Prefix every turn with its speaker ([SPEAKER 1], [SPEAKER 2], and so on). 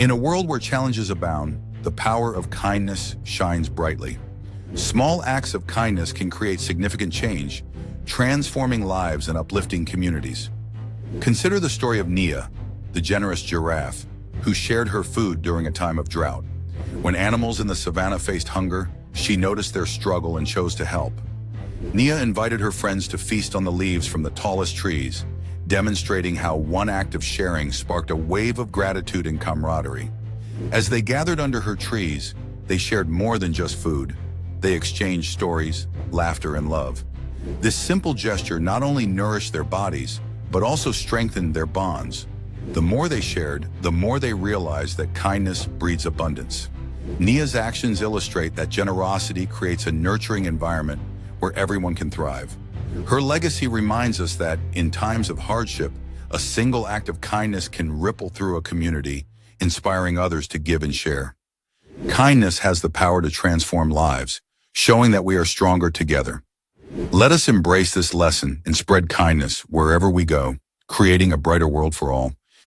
[SPEAKER 1] In a world where challenges abound, the power of kindness shines brightly. Small acts of kindness can create significant change, transforming lives and uplifting communities. Consider the story of Nia, the generous giraffe, who shared her food during a time of drought. When animals in the savannah faced hunger, she noticed their struggle and chose to help. Nia invited her friends to feast on the leaves from the tallest trees, demonstrating how one act of sharing sparked a wave of gratitude and camaraderie. As they gathered under her trees, they shared more than just food. They exchanged stories, laughter, and love. This simple gesture not only nourished their bodies, but also strengthened their bonds. The more they shared, the more they realized that kindness breeds abundance. Nia's actions illustrate that generosity creates a nurturing environment where everyone can thrive. Her legacy reminds us that, in times of hardship, a single act of kindness can ripple through a community, inspiring others to give and share. Kindness has the power to transform lives, showing that we are stronger together. Let us embrace this lesson and spread kindness wherever we go, creating a brighter world for all.